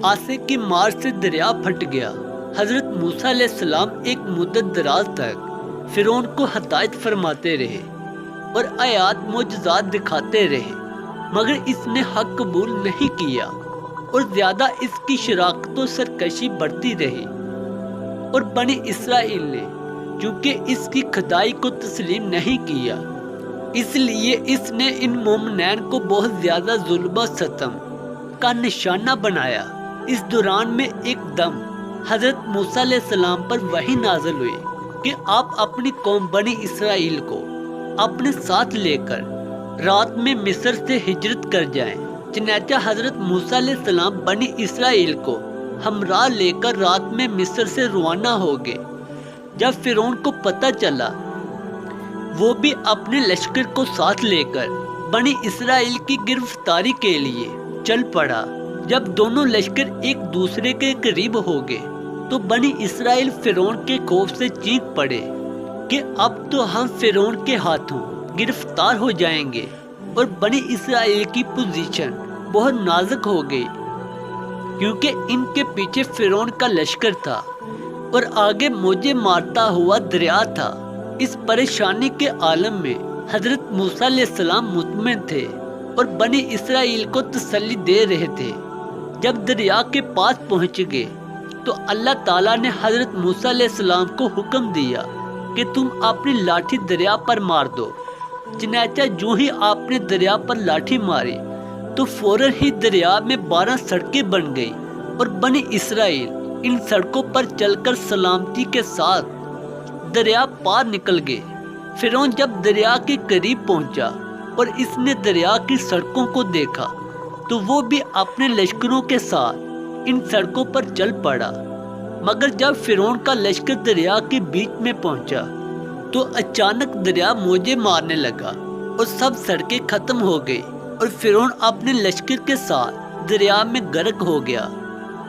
آسے کی مار سے دریا پھٹ گیا۔ حضرت موسیٰ علیہ السلام ایک مدت دراز تک فرعون کو ہدایت فرماتے رہے اور آیات معجزات دکھاتے رہے، مگر اس نے حق قبول نہیں کیا اور زیادہ اس کی شراکت و سرکشی بڑھتی رہی۔ اور بنی اسرائیل نے چونکہ اس کی خدائی کو تسلیم نہیں کیا، اس لیے اس نے ان مومنین کو بہت زیادہ ظلم و ستم کا نشانہ بنایا۔ اس دوران میں ایک دم حضرت موسیٰ علیہ السلام پر وحی نازل ہوئی کہ آپ اپنی قوم بنی اسرائیل کو اپنے ساتھ لے کر رات میں مصر سے ہجرت کر جائیں۔ چنانچہ حضرت موسیٰ علیہ السلام بنی اسرائیل کو ہمراہ لے کر رات میں مصر سے روانہ ہو گئے۔ جب فرعون کو پتہ چلا، وہ بھی اپنے لشکر کو ساتھ لے کر بنی اسرائیل کی گرفتاری کے لیے چل پڑا۔ جب دونوں لشکر ایک دوسرے کے قریب ہو گئے تو بنی اسرائیل فرعون کے خوف سے چیخ پڑے کہ اب تو ہم فرعون کے ہاتھوں گرفتار ہو جائیں گے، اور بنی اسرائیل کی پوزیشن بہت نازک ہو گئی کیونکہ ان کے پیچھے فرعون کا لشکر تھا اور آگے موجیں مارتا ہوا دریا تھا۔ اس پریشانی کے عالم میں حضرت موسیٰ علیہ السلام مطمئن تھے اور بنی اسرائیل کو تسلی دے رہے تھے۔ جب دریا کے پاس پہنچ گئے تو اللہ تعالیٰ نے حضرت موسیٰ علیہ السلام کو حکم دیا کہ تم اپنی لاٹھی دریا پر مار دو۔ چنانچہ جو ہی آپ نے دریا پر لاٹھی ماری تو فوراً ہی دریا میں 12 سڑکیں بن گئی اور بنی اسرائیل ان سڑکوں پر چل کر سلامتی کے ساتھ دریا پار نکل گئے۔ فرعون جب دریا کے قریب پہنچا اور اس نے دریا کی سڑکوں کو دیکھا تو وہ بھی اپنے لشکروں کے ساتھ ان سڑکوں پر چل پڑا، مگر جب فرعون کا لشکر دریا کے بیچ میں پہنچا تو اچانک دریا موجیں مارنے لگا اور سب سڑکیں ختم ہو گئی اور فرعون اپنے لشکر کے ساتھ دریا میں غرق ہو گیا۔